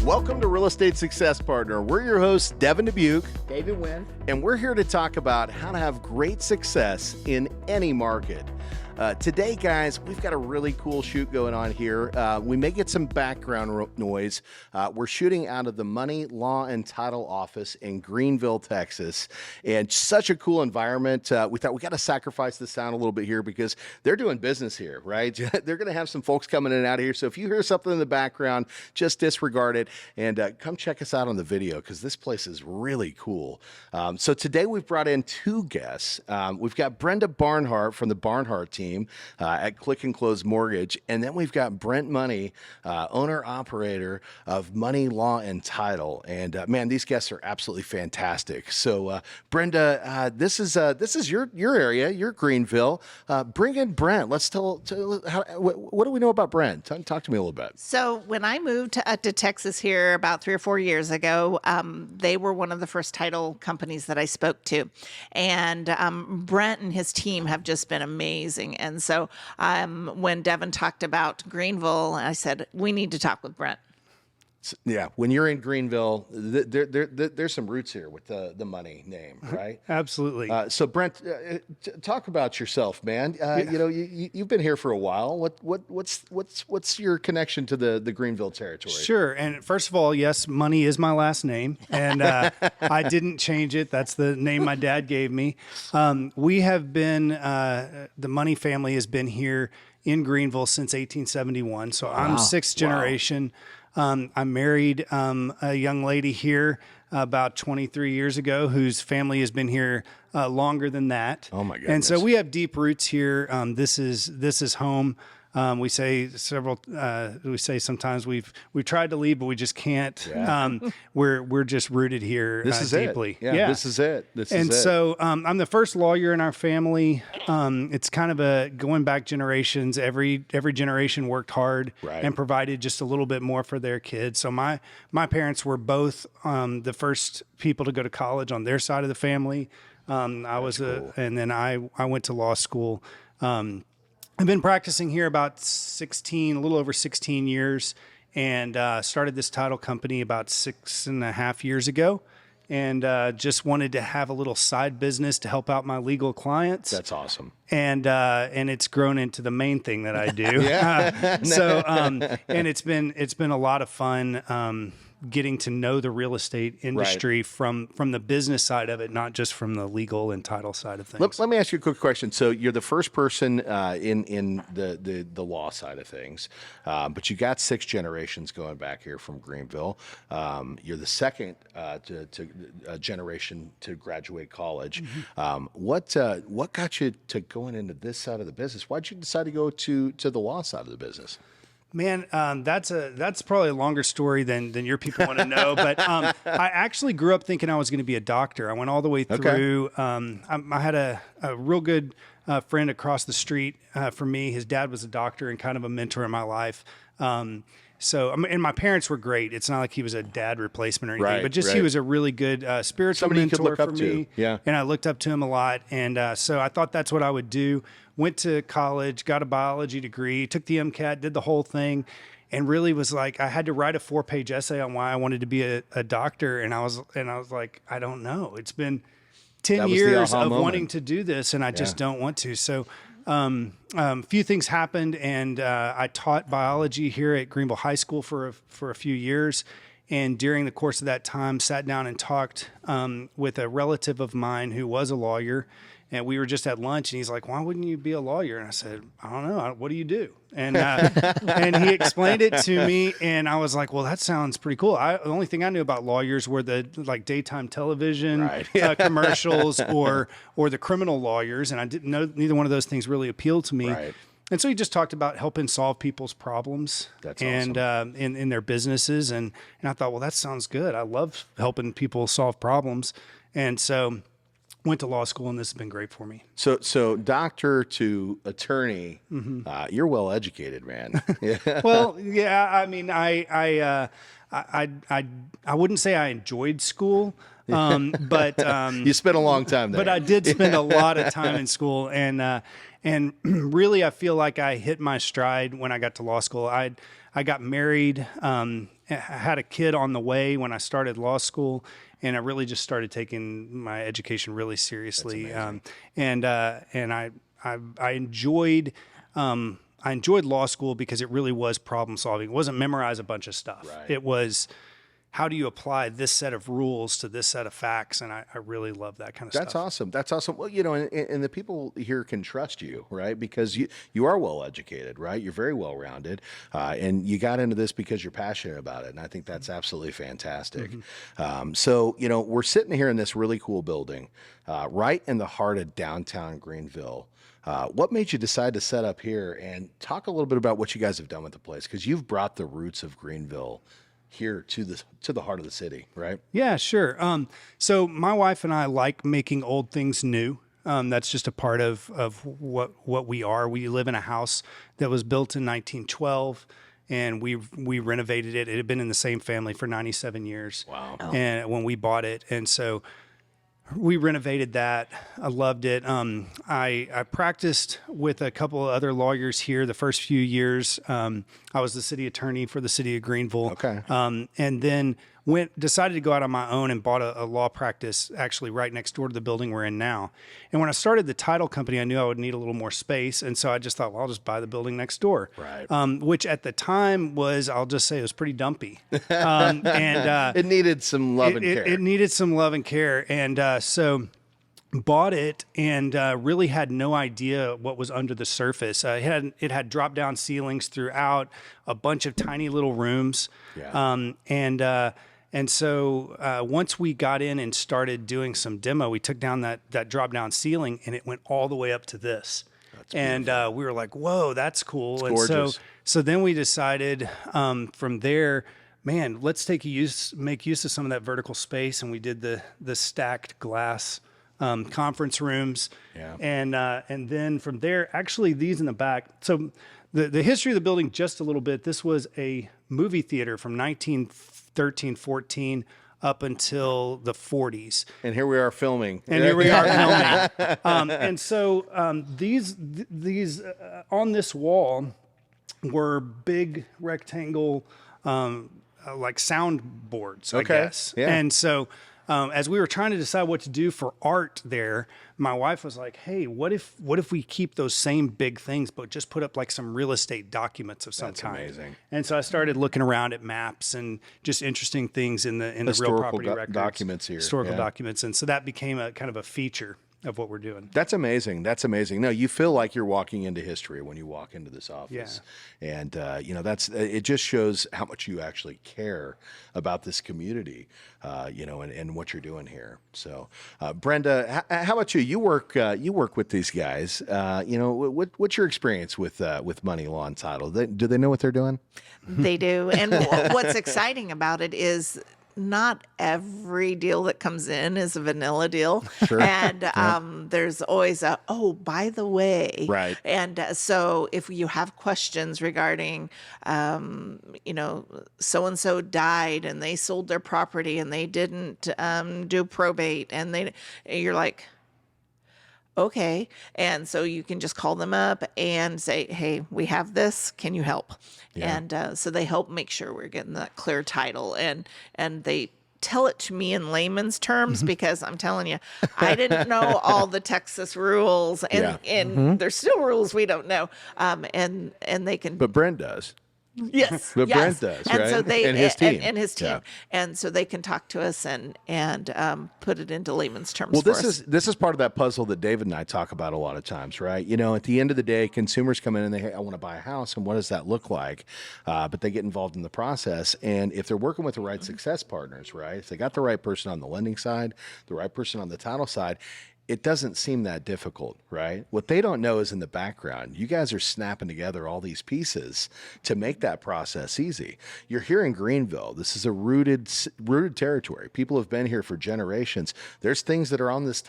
Welcome to Real Estate Success Partner. We're your hosts, Devin, Dubuc, David, Nguyen, and we're here to talk about how to have great success in any market. Today, guys, we've got a really cool shoot going on here. We may get some background noise. We're shooting out of the Money, Law, and Title office in Greenville, Texas, and such a cool environment. We thought we got to sacrifice the sound a little bit here because they're doing business here, right? They're going to have some folks coming in and out of here. So if you hear something in the background, just disregard it and come check us out on the video because this place is really cool. So today we've brought in two guests. We've got Brenda Barnhart from the Barnhart team at Click and Close Mortgage. And then we've got Brent Money, owner-operator of Money, Law, and Title. And man, these guests are absolutely fantastic. So Brenda, this is your area, your Greenville. Bring in Brent. Let's tell what do we know about Brent? Talk to me a little bit. So when I moved to Texas here about 3 or 4 years ago, they were one of the first title companies that I spoke to. And Brent and his team have just been amazing. And so when Devin talked about Greenville, I said, we need to talk with Brent. Yeah, when you're in Greenville, there's some roots here with the Money name, right? Absolutely. So Brent, talk about yourself, man. You know, you've been here for a while. What's your connection to the Greenville territory? Sure. And first of all, yes, Money is my last name, and I didn't change it. That's the name my dad gave me. We have been the Money family has been here in Greenville since 1871. So I'm sixth generation. I married a young lady here about 23 years ago whose family has been here longer than that. Oh my goodness. And so we have deep roots here. This is home. We say sometimes we've tried to leave, but we just can't. Yeah. We're just rooted here deeply. Yeah, this is it. So I'm the first lawyer in our family. It's kind of a going back generations. Every generation worked hard and provided just a little bit more for their kids. So my parents were both the first people to go to college on their side of the family. And then I went to law school. I've been practicing here about a little over 16 years, and started this title company about 6.5 years ago, and just wanted to have a little side business to help out my legal clients. That's awesome. And it's grown into the main thing that I do. And it's been a lot of fun. Getting to know the real estate industry from the business side of it, not just from the legal and title side of things. Let me ask you a quick question. So you're the first person in the law side of things, but you got 6 generations going back here from Greenville. You're the second generation to graduate college. Mm-hmm. What got you to going into this side of the business? Why'd you decide to go to the law side of the business? Man, that's probably a longer story than your people want to know. But I actually grew up thinking I was going to be a doctor. I went all the way through. I had a real good friend across the street from me. His dad was a doctor and kind of a mentor in my life. And my parents were great. It's not like he was a dad replacement or anything, but just he was a really good spiritual mentor for me. Yeah. And I looked up to him a lot. And so I thought that's what I would do. Went to college, got a biology degree, took the MCAT, did the whole thing, and really was like, I had to write a 4-page essay on why I wanted to be a doctor. And I was like, I don't know. It's been 10 years of wanting to do this, and I just don't want to. So a few things happened, and I taught biology here at Greenville High School for a few years. And during the course of that time, sat down and talked with a relative of mine who was a lawyer. And we were just at lunch, and he's like, "Why wouldn't you be a lawyer?" And I said, "I don't know. What do you do?" And and he explained it to me, and I was like, "Well, that sounds pretty cool." The only thing I knew about lawyers were the daytime television commercials or the criminal lawyers, and I didn't know neither one of those things really appealed to me. Right. And so he just talked about helping solve people's problems in their businesses, and I thought, well, that sounds good. I love helping people solve problems, and so went to law school, and this has been great for me. So doctor to attorney, you're well educated, man. Well, yeah. I mean, I I wouldn't say I enjoyed school, but you spent a long time there. But I did spend a lot of time in school, and really I feel like I hit my stride when I got to law school. I got married, I had a kid on the way when I started law school, and I really just started taking my education really seriously. And I enjoyed. I enjoyed law school because it really was problem solving. It wasn't memorize a bunch of stuff. Right. It was, how do you apply this set of rules to this set of facts? And I really love that kind of stuff. That's awesome. That's awesome. Well, you know, and the people here can trust you, right? Because you are well educated, right? You're very well rounded, and you got into this because you're passionate about it. And I think that's absolutely fantastic. So, you know, we're sitting here in this really cool building, right in the heart of downtown Greenville. What made you decide to set up here, and talk a little bit about what you guys have done with the place? Because you've brought the roots of Greenville here to the heart of the city, right? Yeah, sure. So my wife and I like making old things new. That's just a part of what we are. We live in a house that was built in 1912, and we renovated it. It had been in the same family for 97 years. Wow. And when we bought it, and so we renovated that. I loved it. I practiced with a couple of other lawyers here the first few years. I was the city attorney for the city of Greenville. Okay. And then decided to go out on my own and bought a law practice actually right next door to the building we're in now. And when I started the title company, I knew I would need a little more space. And so I just thought, well, I'll just buy the building next door. Right. Which at the time was, I'll just say, it was pretty dumpy. And it needed some love and care. It needed some love and care. And so bought it and really had no idea what was under the surface. It had drop down ceilings throughout, a bunch of tiny little rooms. Yeah. And so once we got in and started doing some demo, we took down that drop down ceiling, and it went all the way up to this. And we were like, whoa, that's cool. It's and gorgeous. so then we decided from there, man, let's make use of some of that vertical space. And we did the stacked glass conference rooms. Yeah. And then from there, actually these in the back. So the history of the building, just a little bit, this was a movie theater from 1913, 14 up until the 40s. And here we are filming. And here we are filming. And so these on this wall were big rectangle, like soundboards, I guess. Yeah. And so as we were trying to decide what to do for art there, my wife was like, hey, what if we keep those same big things, but just put up like some real estate documents of some kind? That's amazing. And so I started looking around at maps and just interesting things in the real property records. Documents here. Historical documents. And so that became a kind of a feature of what we're doing. That's amazing. That's amazing. No, you feel like you're walking into history when you walk into this office. Yeah. And, you know, it just shows how much you actually care about this community, you know, and what you're doing here. So, Brenda, how about you? You work with these guys. You know, what's your experience with money, law, and title? Do they know what they're doing? They do. And what's exciting about it is not every deal that comes in is a vanilla deal. Sure. And there's always by the way. Right. And so if you have questions regarding, you know, so-and-so died and they sold their property and they didn't do probate, and you're like, okay. And so you can just call them up and say, hey, we have this. Can you help? Yeah. And so they help make sure we're getting that clear title. And they tell it to me in layman's terms, because I'm telling you, I didn't know all the Texas rules. And there's still rules we don't know. And they can. But Brent does. Yes, But yes. Brent does, and right? So they And his team. and his team, Yeah. and so they can talk to us and put it into layman's terms. Well, for this us. is part of that puzzle that David and I talk about a lot of times, right? You know, at the end of the day, consumers come in and I want to buy a house, and what does that look like? But they get involved in the process, and if they're working with the right success partners, right? If they got the right person on the lending side, the right person on the title side, it doesn't seem that difficult, right? What they don't know is in the background, you guys are snapping together all these pieces to make that process easy. You're here in Greenville. This is a rooted territory. People have been here for generations. There's things that are on these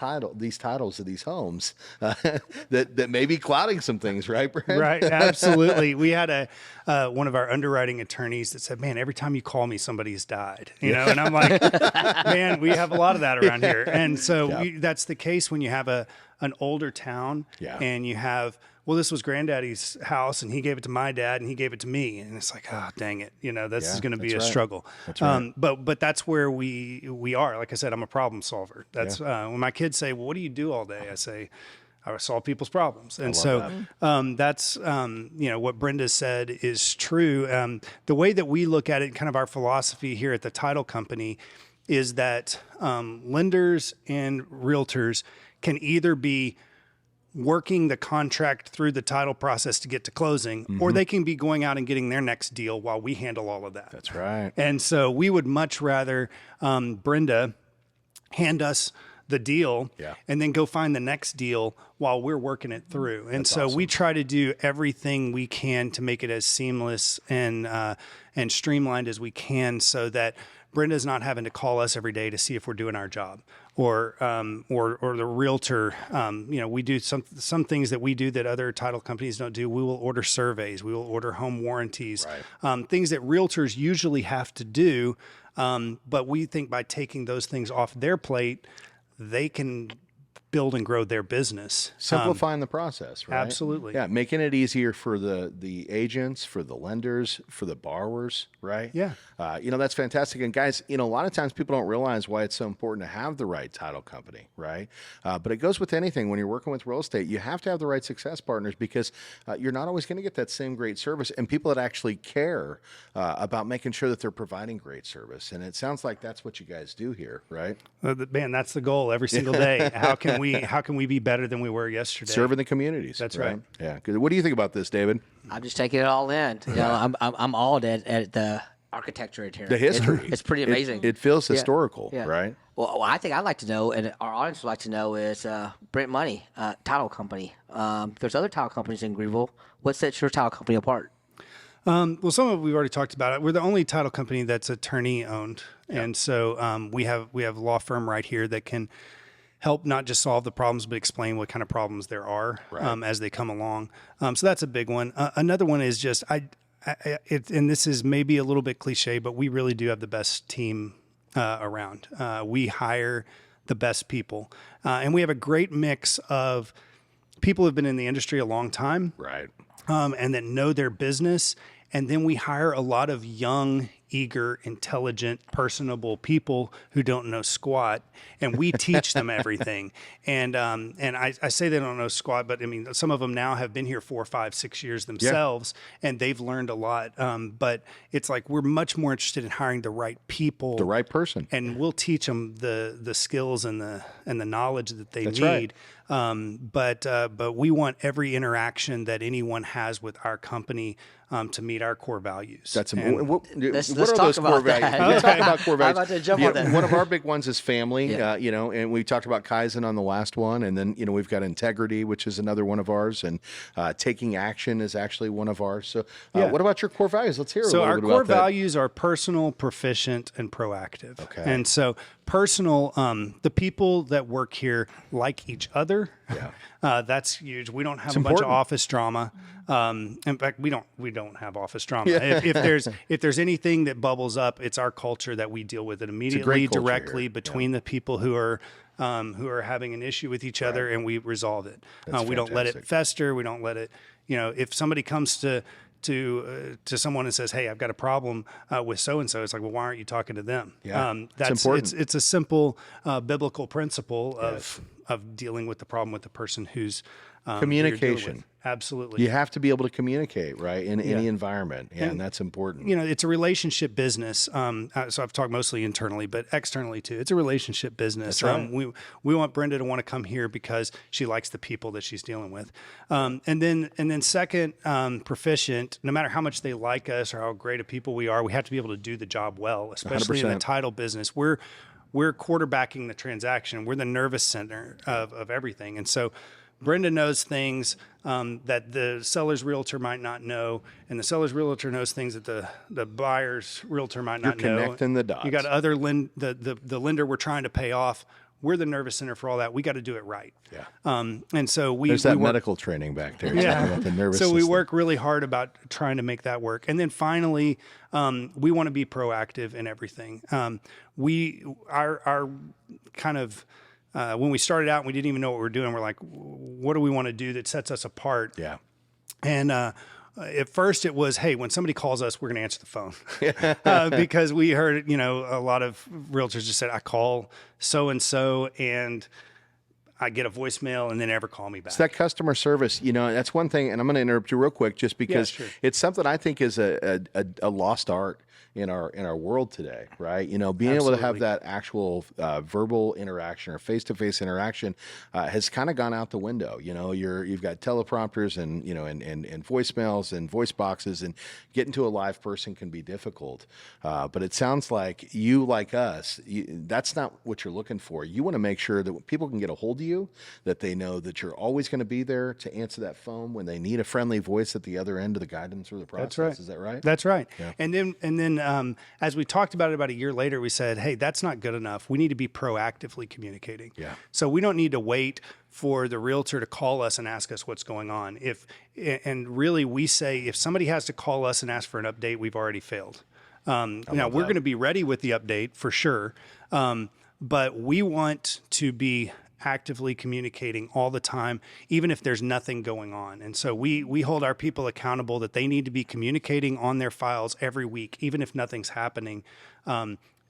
titles of these homes that may be clouding some things, right, Brent? Right, absolutely. We had one of our underwriting attorneys that said, "Man, every time you call me, somebody's died." And I'm like, "Man, we have a lot of that around here." And so that's the case when you have an older town and you have, well, this was granddaddy's house and he gave it to my dad and he gave it to me. And it's like, oh, dang it. This is going to be a struggle. That's right. But that's where we are. Like I said, I'm a problem solver. That's when my kids say, "Well, what do you do all day?" I say, "I solve people's problems." And so that's, what Brenda said is true. The way that we look at it, kind of our philosophy here at the title company, is that lenders and realtors can either be working the contract through the title process to get to closing, or they can be going out and getting their next deal while we handle all of that. That's right. And so we would much rather Brenda hand us the deal and then go find the next deal while we're working it through. And so we try to do everything we can to make it as seamless and streamlined as we can, so that Brenda's not having to call us every day to see if we're doing our job, or the realtor. We do some things that we do that other title companies don't do. We will order surveys. We will order home warranties, things that realtors usually have to do. But we think by taking those things off their plate, they can build and grow their business. Simplifying the process, right? Absolutely. Yeah, making it easier for the agents, for the lenders, for the borrowers, right? Yeah. That's fantastic. And guys, a lot of times people don't realize why it's so important to have the right title company, right? But it goes with anything. When you're working with real estate, you have to have the right success partners, because you're not always going to get that same great service, and people that actually care about making sure that they're providing great service. And it sounds like that's what you guys do here, right? Man, that's the goal every single day. How can we be better than we were yesterday? Serving the communities. That's right. Yeah. Good. What do you think about this, David? I'm just taking it all in. I'm awed at the architecture here. The history. It's pretty amazing. It feels historical, right? Well, I think I'd like to know, and our audience would like to know, is Brent Money, title company. There's other title companies in Greenville. What sets your title company apart? Well, some of it we've already talked about it. We're the only title company that's attorney owned, and so we have a law firm right here that can help not just solve the problems, but explain what kind of problems there are as they come along. So that's a big one. Another one is just and this is maybe a little bit cliche, but we really do have the best team around. We hire the best people, and we have a great mix of people who've been in the industry a long time, right, and that know their business. And then we hire a lot of young, eager, intelligent, personable people who don't know squat, and we teach them everything. And I say they don't know squat, but I mean, some of them now have been here 4, 5, 6 years themselves, and they've learned a lot. But it's like we're much more interested in hiring the right people, the right person, and we'll teach them the skills and the knowledge that they That's need. Right. But we want every interaction that anyone has with our company to meet our core values. That's important. What are Let's those talk core about values? that. Let's talk about core values. I'm about to jump on that. One of our big ones is family, Yeah. and we talked about Kaizen on the last one, and then we've got integrity, which is another one of ours, and taking action is actually one of ours. So, what about your core values? Let's hear a So little our bit core about that. values are personal, proficient, and proactive. Okay. And so personal, the people that work here like each other. Yeah. That's huge. We don't have It's a bunch of important. office drama. In fact, we don't have office drama. If there's anything that bubbles up, it's our culture that we deal with it immediately, culture directly here. between the people who are having an issue with each other, and we resolve it. We don't let it fantastic. fester. We don't let it. If somebody comes to someone and says, "Hey, I've got a problem with so and so," it's like, well, why aren't you talking to them? Yeah, That's important. It's a simple biblical principle of dealing with the problem with the person who's you're dealing Communication. with. Absolutely. You have to be able to communicate, right, in any environment, and that's important. It's a relationship business. So I've talked mostly internally, but externally too. It's a relationship business. That's right. We want Brenda to want to come here because she likes the people that she's dealing with. And then second, proficient. No matter how much they like us or how great a people we are, we have to be able to do the job well, especially in the 100%. title business. we're quarterbacking the transaction. We're the nervous center of everything. And so Brenda knows things that the seller's realtor might not know, and the seller's realtor knows things that the buyer's realtor might not know. You're connecting the dots. You got the lender we're trying to pay off. We're the nervous center for all that. We got to do it right. Yeah. And so there's that medical training back there. Yeah. About the nervous so we system. work really hard about trying to make that work. And then finally, we want to be proactive in everything. Our kind of, when we started out and we didn't even know what we were doing, we're like, what do we want to do that sets us apart? Yeah. And at first it was, hey, when somebody calls us, we're going to answer the phone. Because we heard, a lot of realtors just said, I call so-and-so and I get a voicemail and they never call me back. It's that customer service, that's one thing. And I'm going to interrupt you real quick just because it's something I think is a lost art in our world today, right? Being able to have that actual verbal interaction or face-to-face interaction has kind of gone out the window. You've got teleprompters and and voicemails and voice boxes, and getting to a live person can be difficult. But it sounds like you, like us, that's not what you're looking for. You want to make sure that when people can get a hold of you, that they know that you're always going to be there to answer that phone when they need a friendly voice at the other end of the guidance or the process. That's right. Is that right? That's right. Yeah. And then as we talked about it about a year later, we said, hey, that's not good enough. We need to be proactively communicating. Yeah. So we don't need to wait for the realtor to call us and ask us what's going on. And really we say, if somebody has to call us and ask for an update, we've already failed. Now we're going to be ready with the update for sure. But we want to be actively communicating all the time, even if there's nothing going on. And so we hold our people accountable that they need to be communicating on their files every week, even if nothing's happening.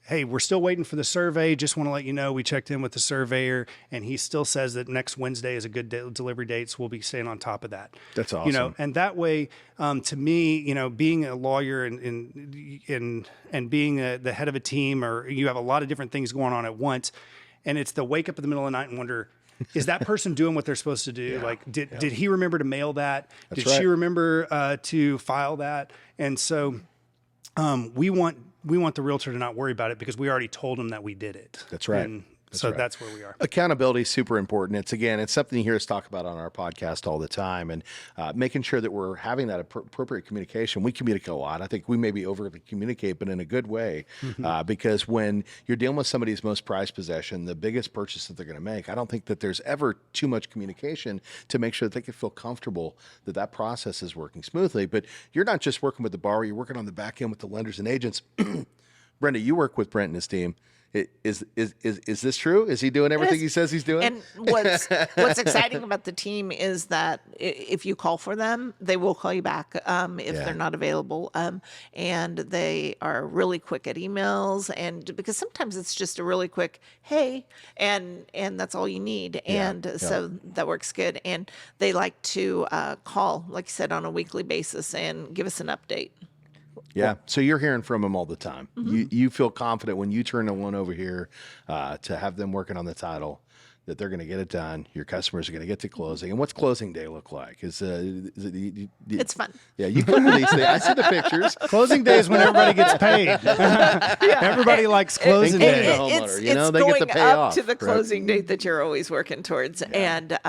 Hey, we're still waiting for the survey. Just want to let you know we checked in with the surveyor, and he still says that next Wednesday is a good delivery date, so we'll be staying on top of that. That's awesome. And that way, to me, being a lawyer and being the head of a team, or you have a lot of different things going on at once, and it's the wake up in the middle of the night and wonder, is that person doing what they're supposed to do? Yeah. Like, did he remember to mail that? That's did she remember to file that? And so we want the realtor to not worry about it because we already told them that we did it. That's right. And that's where we are. Accountability is super important. It's something you hear us talk about on our podcast all the time, and making sure that we're having that appropriate communication. We communicate a lot. I think we maybe overly communicate, but in a good way, because when you're dealing with somebody's most prized possession, the biggest purchase that they're going to make, I don't think that there's ever too much communication to make sure that they can feel comfortable that process is working smoothly. But you're not just working with the borrower, you're working on the back end with the lenders and agents. Brenda, you work with Brent and his team. Is this true? Is he doing everything he says he's doing? And what's exciting about the team is that if you call for them, they will call you back if they're not available. And they are really quick at emails, and because sometimes it's just a really quick hey, and that's all you need. So that works good. And they like to call, like you said, on a weekly basis and give us an update. Yeah. So you're hearing from them all the time. You feel confident when you turn the loan over here to have them working on the title that they're going to get it done. Your customers are going to get to closing. And what's closing day look like? Is it? It's fun. Yeah, you put these things. I see the pictures. Closing day is when everybody gets paid. Everybody likes closing Including day. the homeowner, It's they going get to pay up off to the right? closing date that you're always working towards, and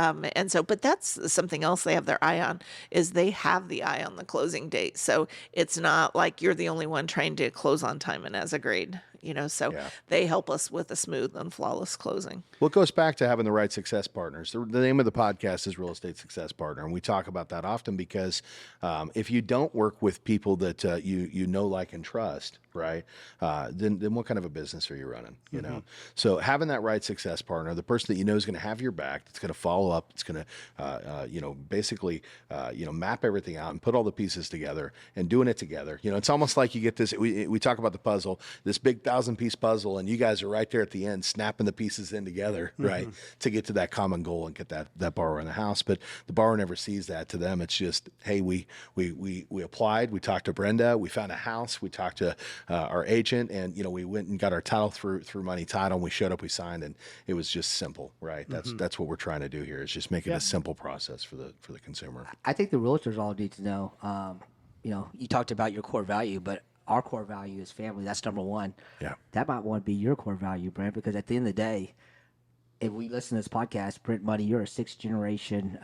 so, but that's something else they have their eye on, is they have the eye on the closing date. So it's not like you're the only one trying to close on time and as a grade. So they help us with a smooth and flawless closing. Well, it goes back to having the right success partners. The name of the podcast is Real Estate Success Partner, and we talk about that often because if you don't work with people that you know, like, and trust, right, then what kind of a business are you running? You know, so having that right success partner, the person that you know is going to have your back, that's going to follow up, it's going to basically map everything out and put all the pieces together and doing it together. It's almost like you get this. We talk about the puzzle, this big 1,000-piece puzzle, and you guys are right there at the end, snapping the pieces in together, right, to get to that common goal and get that borrower in the house. But the borrower never sees that. To them, it's just, hey, we applied, we talked to Brenda, we found a house, we talked to our agent, and we went and got our title through Money Title, and we showed up, we signed, and it was just simple, right? That's what we're trying to do here, is just make it a simple process for the consumer. I think the realtors all need to know. You talked about your core value, but our core value is family. That's number one. Yeah. That might want to be your core value, Brent, because at the end of the day, if we listen to this podcast, Brent Money, you're a sixth generation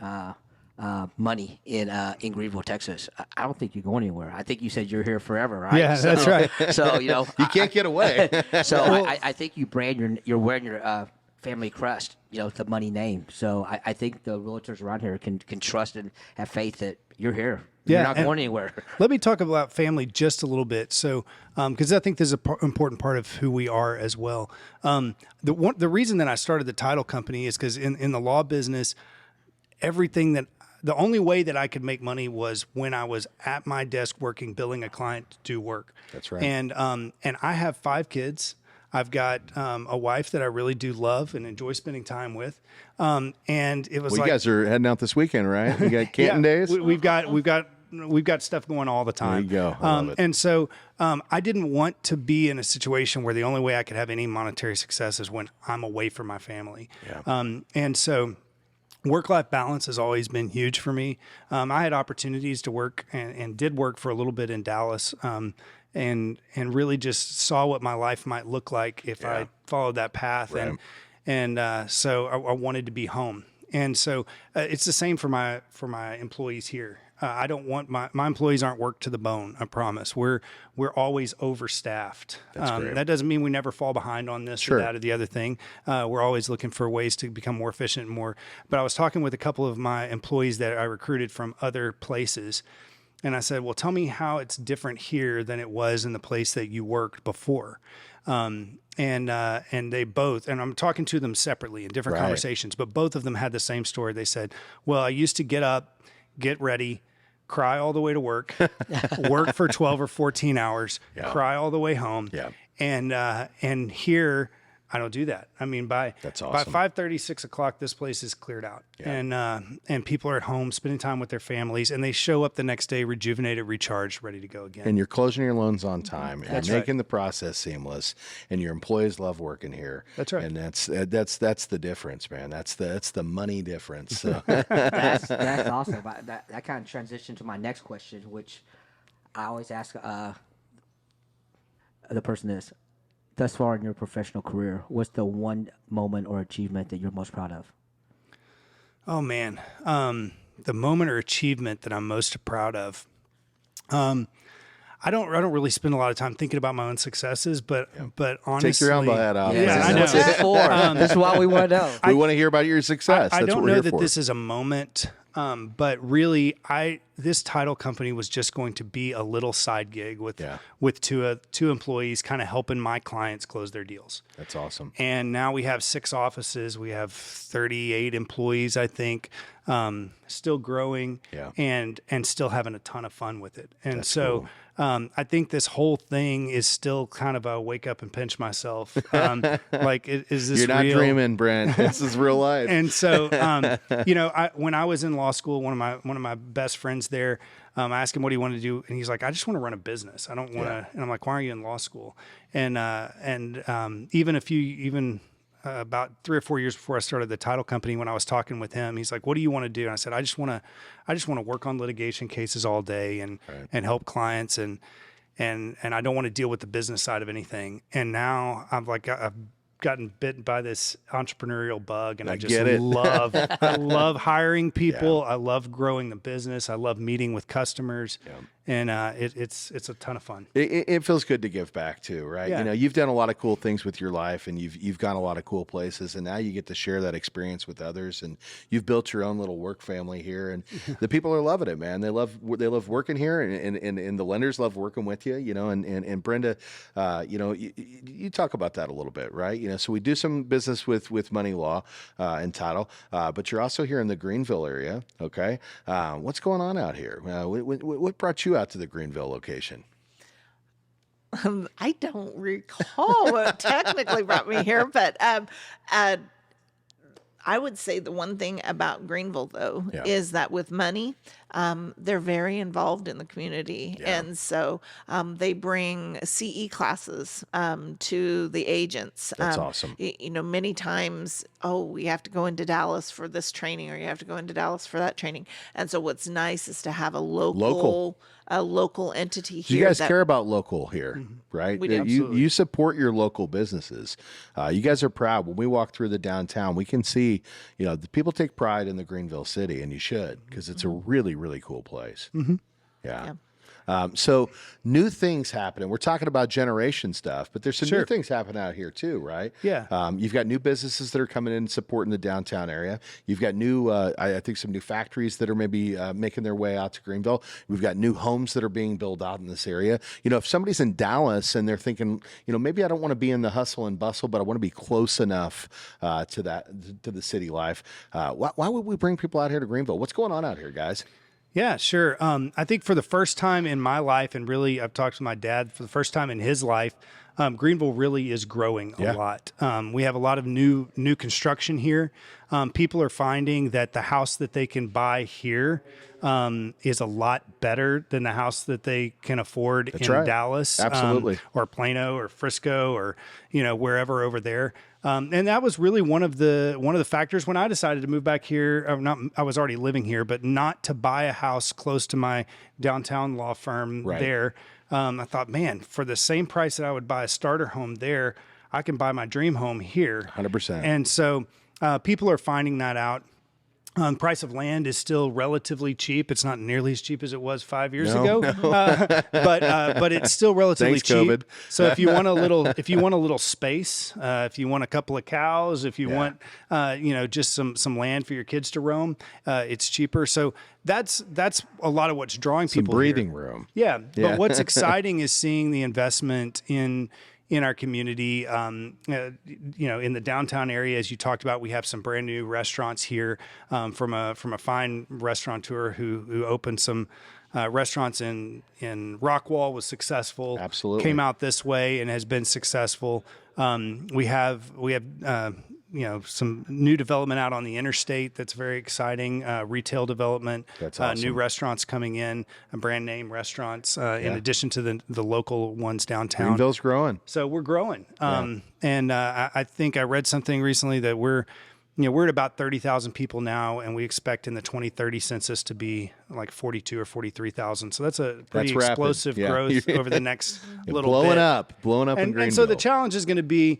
Money in Greenville, Texas. I don't think you're going anywhere. I think you said you're here forever, right? Yeah, that's right. So you know You can't get away. I think you brand you're wearing your family crest, the Money name. So I think the realtors around here can trust and have faith that you're here. Yeah, You're not and going anywhere. Let me talk about family just a little bit. So, because I think this is an important part of who we are as well. The reason that I started the title company is because in the law business, the only way that I could make money was when I was at my desk working, billing a client to do work. That's right. And I have 5 kids. I've got a wife that I really do love and enjoy spending time with. And it was You guys are heading out this weekend, right? You got Canton days? We've got stuff going all the time. There you go. I love it. And so I didn't want to be in a situation where the only way I could have any monetary success is when I'm away from my family. Yeah. And so work-life balance has always been huge for me. I had opportunities to work and did work for a little bit in Dallas, and really just saw what my life might look like if I followed that path. Right. And so I wanted to be home. And so it's the same for my employees here. I don't want my employees aren't worked to the bone. I promise. We're always overstaffed. That's great. That doesn't mean we never fall behind on this Sure. or that or the other thing. We're always looking for ways to become more efficient and more. But I was talking with a couple of my employees that I recruited from other places, and I said, "Well, tell me how it's different here than it was in the place that you worked before." And they both, and I'm talking to them separately in different Right. conversations, but both of them had the same story. They said, "Well, I used to get up, get ready, cry all the way to work, work for 12 or 14 hours, Yeah. cry all the way home. Yeah. And here I don't do that. I mean, That's by awesome. 5:30, 6 o'clock, this place is cleared out, and people are at home spending time with their families, and they show up the next day rejuvenated, recharged, ready to go again. And you're closing your loans on time, and That's you're right. making the process seamless, and your employees love working here. That's right. And that's the difference, man. That's the money difference. So. That's awesome. That kind of transitioned to my next question, which I always ask the person is, thus far in your professional career, what's the one moment or achievement that you're most proud of? Oh man, the moment or achievement that I'm most proud of. I don't really spend a lot of time thinking about my own successes, but honestly, Take your elbow hat off. Yeah, I know. What's this for? This is why we want to know. We want to hear about your success. I That's don't what we're know here that for. this is a moment, but really, this title company was just going to be a little side gig with two employees, kind of helping my clients close their deals. That's awesome. And now we have 6 offices. We have 38 employees, I think, still growing, and still having a ton of fun with it. And That's so. cool. I think this whole thing is still kind of a wake up and pinch myself. Like, is this You're not real? dreaming, Brent. This is real life. And so, when I was in law school, one of my best friends there, I asked him what he wanted to do, and he's like, "I just want to run a business. I don't want to." And I'm like, "Why are you in law school?" And about 3 or 4 years before I started the title company, when I was talking with him, he's like, "What do you want to do?" And I said, I just want to work on litigation cases all day and help clients and I don't want to deal with the business side of anything." And now I've gotten bitten by this entrepreneurial bug, and I just love hiring people. I love growing the business. I love meeting with customers. And it's a ton of fun. It feels good to give back too, right? Yeah. You've done a lot of cool things with your life, and you've gone a lot of cool places, and now you get to share that experience with others, and you've built your own little work family here, and the people are loving it, man. They love working here, and the lenders love working with you, and Brenda, you talk about that a little bit, right? So we do some business with Money Law and Title, but you're also here in the Greenville area, okay? What's going on out here? What brought you out to the Greenville location? I don't recall what technically brought me here, but I would say the one thing about Greenville, though, is that with Money, they're very involved in the community. And so they bring CE classes to the agents. That's awesome. You know, many times, oh, we have to go into Dallas for this training, or you have to go into Dallas for that training. And so what's nice is to have a local entity So here. you guys care about local here, right? We do. You support your local businesses. You guys are proud. When we walk through the downtown, we can see, you know, the people take pride in the Greenville city, and you should, because it's a really, really cool place. Yeah. So new things happening. We're talking about generation stuff, but there's some new things happening out here too, right? Yeah. You've got new businesses that are coming in and supporting the downtown area. You've got new, I think some new factories that are maybe making their way out to Greenville. We've got new homes that are being built out in this area. You know, if somebody's in Dallas and they're thinking, you know, maybe I don't want to be in the hustle and bustle, but I want to be close enough to the city life. Why would we bring people out here to Greenville? What's going on out here, guys? Yeah, sure. I think for the first time in my life, and really I've talked to my dad for the first time in his life, Greenville really is growing a lot. We have a lot of new construction here. People are finding that the house that they can buy here is a lot better than the house that they can afford in Dallas, Absolutely. Or Plano or Frisco, or, you know, wherever over there. And that was really one of the factors when I decided to move back here. I was already living here, but not to buy a house close to my downtown law firm there. I thought, man, for the same price that I would buy a starter home there, I can buy my dream home here. 100%. And so people are finding that out. Price of land is still relatively cheap. It's not nearly as cheap as it was 5 years ago, but it's still relatively Thanks, cheap. COVID. So if you want a little space, if you want a couple of cows, if you want, you know, just some land for your kids to roam, it's cheaper. So that's a lot of what's drawing people. Some breathing here. room. Yeah, but what's exciting is seeing the investment in our community. You know, in the downtown area, as you talked about, we have some brand new restaurants here from a fine restaurateur who opened some restaurants in Rockwall, was successful. Absolutely. Came out this way and has been successful. We have you know, some new development out on the interstate that's very exciting. Retail development. That's awesome. New restaurants coming in, brand name restaurants, in addition to the local ones downtown. Greenville's growing. So we're growing. And I think I read something recently that we're at about 30,000 people now, and we expect in the 2030 census to be like 42 or 43,000. So that's a pretty explosive growth over the next little blowing bit. blowing up in Greenville. And so the challenge is going to be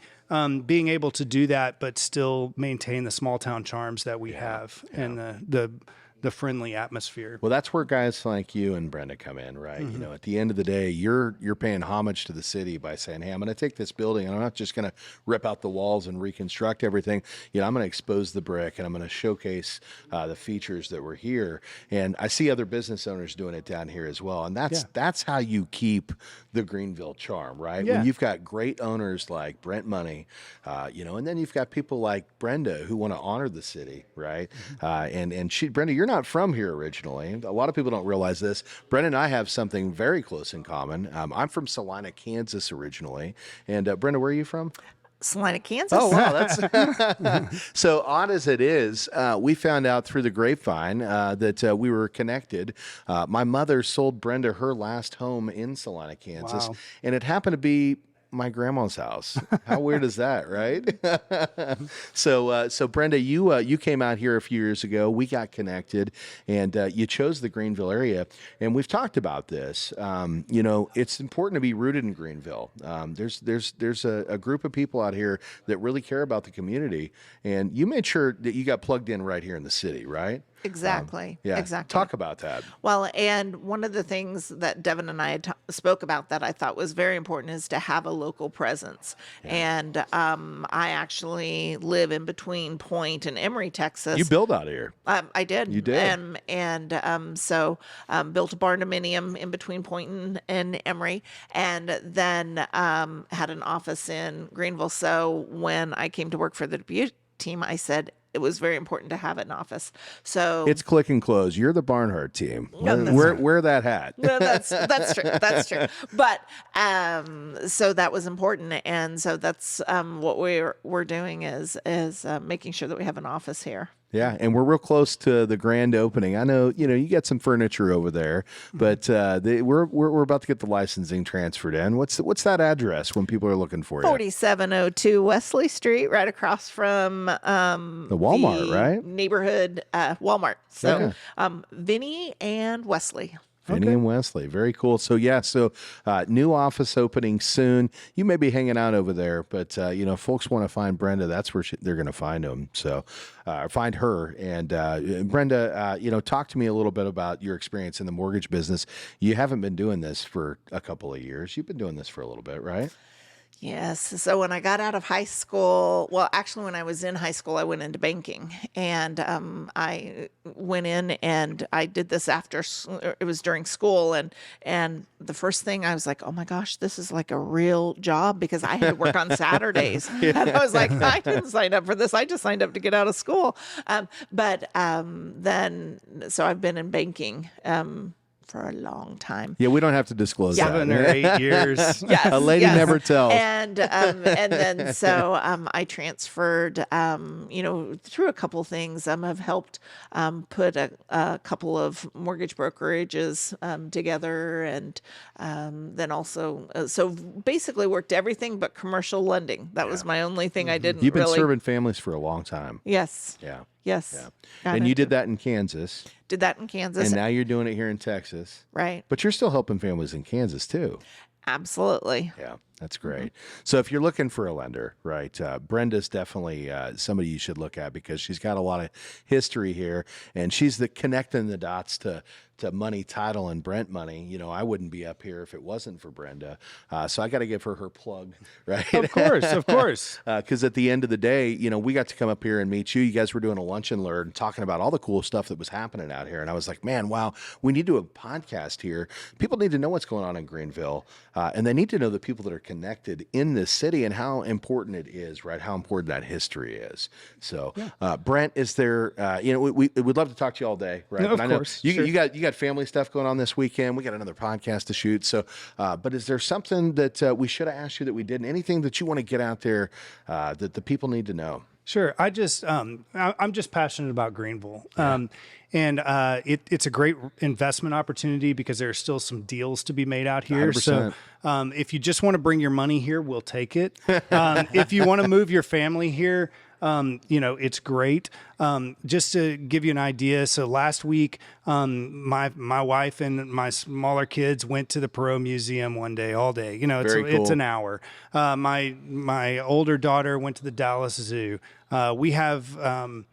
being able to do that, but still maintain the small town charms that we have and the friendly atmosphere. Well, that's where guys like you and Brenda come in, right? You know, at the end of the day, you're paying homage to the city by saying, hey, I'm going to take this building and I'm not just going to rip out the walls and reconstruct everything. You know, I'm going to expose the brick and I'm going to showcase the features that were here. And I see other business owners doing it down here as well. And that's how you keep the Greenville charm, right? Yeah. When you've got great owners like Brent Money, you know, and then you've got people like Brenda who want to honor the city, right? And Brenda, you're not from here originally. A lot of people don't realize this. Brenda and I have something very close in common. I'm from Salina, Kansas originally. And Brenda, where are you from? Salina, Kansas. Oh, wow. That's so odd as it is. We found out through the grapevine that we were connected. My mother sold Brenda her last home in Salina, Kansas, and it happened to be my grandma's house. How weird is that, right? So Brenda, you came out here a few years ago. We got connected, and you chose the Greenville area. And we've talked about this. You know, it's important to be rooted in Greenville. There's a group of people out here that really care about the community, and you made sure that you got plugged in right here in the city, right? Exactly. Exactly. Talk about that. Well, and one of the things that Devin and I had spoke about that I thought was very important is to have a local presence. And I actually live in between Point and Emory, Texas. You built out here. I did. You did. So built a barn dominium in between Point and Emory, and then had an office in Greenville. So when I came to work for the Dubuc team, I said, it was very important to have an office. So it's click and close. You're the Barnhart team. Wear that hat. No, that's true. That's true. But so that was important, and so that's what we're doing is making sure that we have an office here. Yeah, and we're real close to the grand opening. I know, you got some furniture over there, but we're about to get the licensing transferred in. What's that address when people are looking for you? 4702 Wesley Street, right across from The Walmart, right? Neighborhood Walmart. So Yeah. Vinny and Wesley. Vinny and Wesley. Very cool. So, new office opening soon. You may be hanging out over there, but, if folks want to find Brenda, that's where they're going to find them. So, find her. And Brenda, talk to me a little bit about your experience in the mortgage business. You haven't been doing this for a couple of years. You've been doing this for a little bit, right? Yes. So when I got out of high school, well, actually, when I was in high school, I went into banking, and I went in and I did this it was during school, and the first thing I was like, oh my gosh, this is like a real job, because I had to work on Saturdays, and I was like, I didn't sign up for this. I just signed up to get out of school. So I've been in banking. For a long time. Yeah, we don't have to disclose that. 7 or 8 years. Yes, A lady never tells. And then so I transferred, through a couple things. I've helped put a couple of mortgage brokerages together, and then also so basically worked everything but commercial lending. That was my only thing I didn't. You've been really... serving families for a long time. Yes. Yeah. Yes. Yeah. Got And you into did that in Kansas. Did that in Kansas. And now you're doing it here in Texas. Right. But you're still helping families in Kansas too. Absolutely. Yeah, that's great. So if you're looking for a lender, right, Brenda's definitely somebody you should look at, because she's got a lot of history here, and she's connecting the dots to Money, Title, and Brent Money. I wouldn't be up here if it wasn't for Brenda. So I got to give her plug, right? Of course. Because at the end of the day, we got to come up here and meet you. You guys were doing a lunch and learn, talking about all the cool stuff that was happening out here. And I was like, man, wow, we need to do a podcast here. People need to know what's going on in Greenville. And they need to know the people that are connected in this city and how important it is, right? How important that history is. So, Brent, is there, we would love to talk to you all day, right? No, of I know course. you got family stuff going on this weekend. We got another podcast to shoot. So, but is there something that we should have asked you that we didn't? Anything that you want to get out there that the people need to know? Sure. I'm just passionate about Greenville. It's a great investment opportunity because there are still some deals to be made out here. 100%. So if you just want to bring your money here, we'll take it. If you want to move your family here, it's great. Just to give you an idea, so last week, my wife and my smaller kids went to the Perot Museum one day, all day. It's an hour. My older daughter went to the Dallas Zoo. We have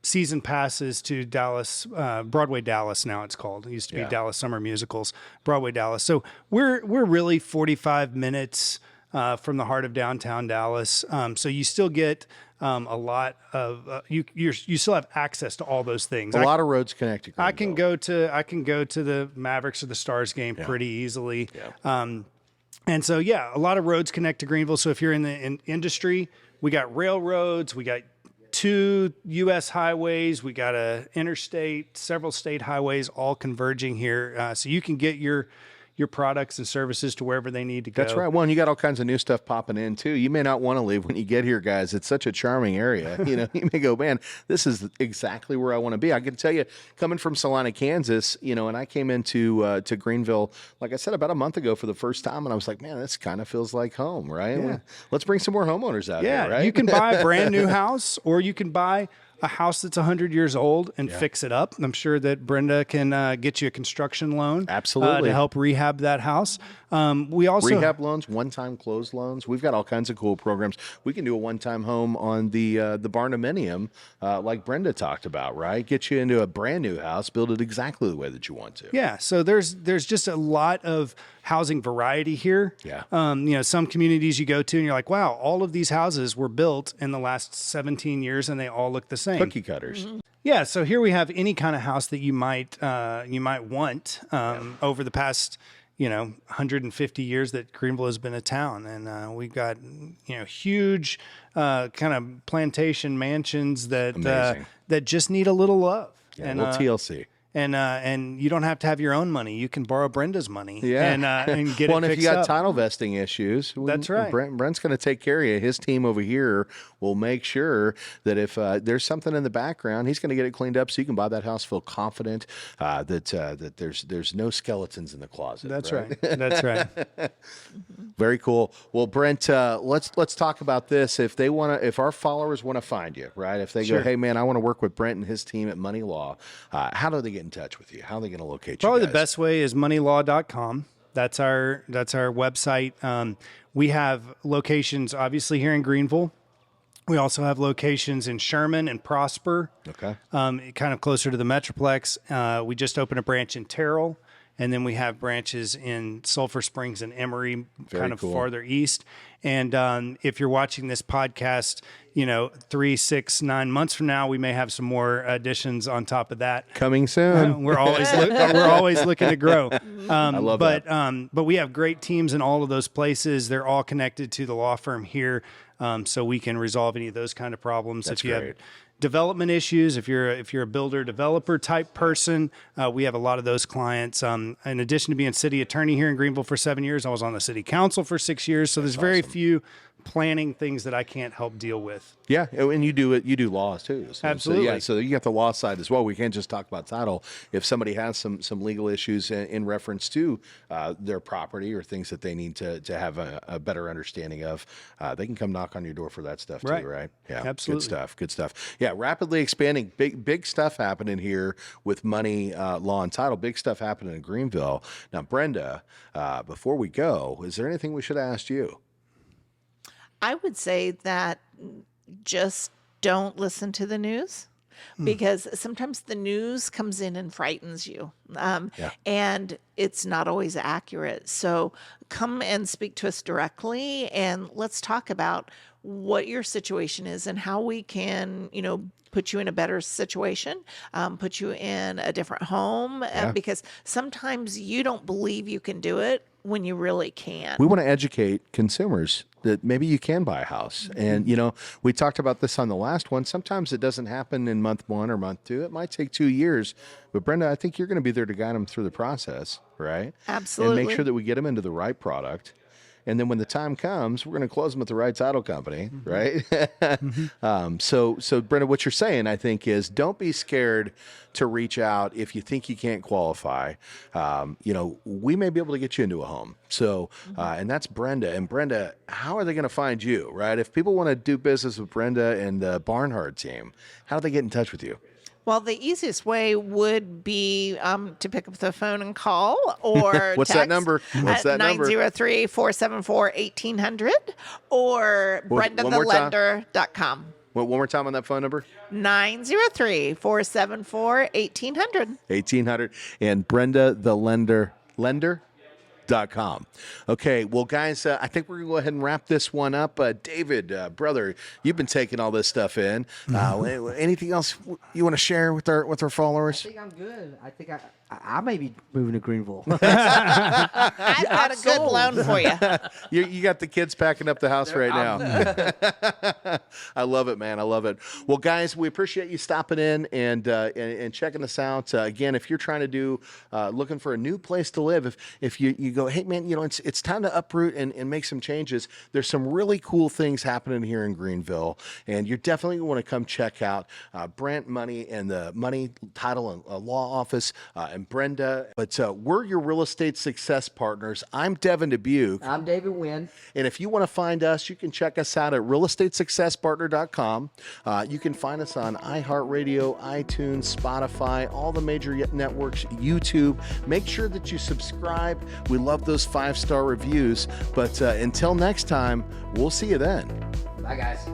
season passes to Dallas, Broadway Dallas now it's called. It used to be Dallas Summer Musicals, Broadway Dallas. So we're really 45 minutes from the heart of downtown Dallas. So you still get a lot of you still have access to all those things. A lot of roads connect to Greenville. I can go to the Mavericks or the Stars game pretty easily. Yeah. And so a lot of roads connect to Greenville. So if you're in the industry, we got railroads, we got 2 U.S. highways, we got a interstate, several state highways, all converging here. So you can get your products and services to wherever they need to go. That's right. Well, and you got all kinds of new stuff popping in too. You may not want to leave when you get here, guys. It's such a charming area. You may go, man, this is exactly where I want to be. I can tell you, coming from Salina, Kansas, and I came into to Greenville, like I said, about a month ago for the first time, and I was like, man, this kind of feels like home, right? Yeah. Let's bring some more homeowners out here, right? You can buy a brand new house, or you can buy a house that's 100 years old and fix it up. I'm sure that Brenda can get you a construction loan. Absolutely. To help rehab that house. We also rehab loans, one-time close loans. We've got all kinds of cool programs. We can do a one-time home on the barndominium, like Brenda talked about, right? Get you into a brand new house, build it exactly the way that you want to. Yeah. So there's just a lot of housing variety here. Yeah. Some communities you go to and you're like, wow, all of these houses were built in the last 17 years and they all look the same. Cookie cutters. Mm-hmm. Yeah. So here we have any kind of house that you might want over the past 150 years that Greenville has been a town, and we've got huge kind of plantation mansions that just need a little love. Yeah, and a little TLC. And you don't have to have your own money. You can borrow Brenda's money. Yeah. And get well, it and if fixed you got up. title vesting issues, That's right. Brent's going to take care of you. His team over here will make sure that if there's something in the background, he's going to get it cleaned up so you can buy that house, feel confident that there's no skeletons in the closet. That's right. That's right. Very cool. Well, Brent, let's talk about this. If our followers want to find you, right? If they go, hey man, I want to work with Brent and his team at Money Law, how do they get in touch with you? How are they going to locate you? Probably the best way is moneylaw.com. That's our website. We have locations obviously here in Greenville. We also have locations in Sherman and Prosper. Okay. Kind of closer to the Metroplex. We just opened a branch in Terrell. And then we have branches in Sulphur Springs and Emory, kind of farther east. And if you're watching this podcast, 3, 6, 9 months from now, we may have some more additions on top of that. Coming soon. We're always looking to grow. I love that. But we have great teams in all of those places. They're all connected to the law firm here, so we can resolve any of those kind of problems. That's if you great. have development issues, if you're a builder developer type person, we have a lot of those clients. In addition to being city attorney here in Greenville for 7 years, I was on the city council for 6 years. So there's very few planning things that I can't help deal with. Yeah, and you do laws too. Absolutely. So you got the law side as well. We can't just talk about title. If somebody has some legal issues in reference to their property or things that they need to have a better understanding of, they can come knock on your door for that stuff too, right? Yeah, absolutely. Good stuff. Yeah, rapidly expanding, big stuff happening here with Money Law and Title. Big stuff happening in Greenville. Now, Brenda, before we go, is there anything we should have asked you? I would say that just don't listen to the news because sometimes the news comes in and frightens you. And it's not always accurate. So come and speak to us directly and let's talk about what your situation is and how we can, put you in a better situation, put you in a different home, because sometimes you don't believe you can do it when you really can. We want to educate consumers that maybe you can buy a house. And, we talked about this on the last one. Sometimes it doesn't happen in month 1 or month 2. It might take 2 years. But Brenda, I think you're going to be there to guide them through the process, right? Absolutely. And make sure that we get them into the right product. And then when the time comes, we're going to close them with the right title company, right? So Brenda, what you're saying, I think, is don't be scared to reach out if you think you can't qualify. We may be able to get you into a home. So, and that's Brenda. And Brenda, how are they going to find you, right? If people want to do business with Brenda and the Barnhart team, how do they get in touch with you? Well, the easiest way would be to pick up the phone and call or What's text that number? What's that number? 903-474-1800 or brendathelender.com. One more time on that phone number. 903-474-1800. 1800 and Brenda the lender.com. Okay, well, guys, I think we're going to go ahead and wrap this one up. David, brother, you've been taking all this stuff in. Anything else you want to share with our followers? I think I'm good. I think I may be moving to Greenville. I've got a good loan for you. You got the kids packing up the house right now. I love it, man. I love it. Well, guys, we appreciate you stopping in and checking us out. Again, if you're trying to do looking for a new place to live, if you go, hey man, it's time to uproot and make some changes. There's some really cool things happening here in Greenville, and you're definitely want to come check out Brent Money and the Money Title and Law Office and Brenda. But we're your real estate success partners. I'm Devin Dubuc. I'm David Nguyen. And if you want to find us, you can check us out at realestatesuccesspartner.com. You can find us on iHeartRadio, iTunes, Spotify, all the major networks, YouTube. Make sure that you subscribe. We love those 5-star reviews. But until next time, we'll see you then. Bye, guys.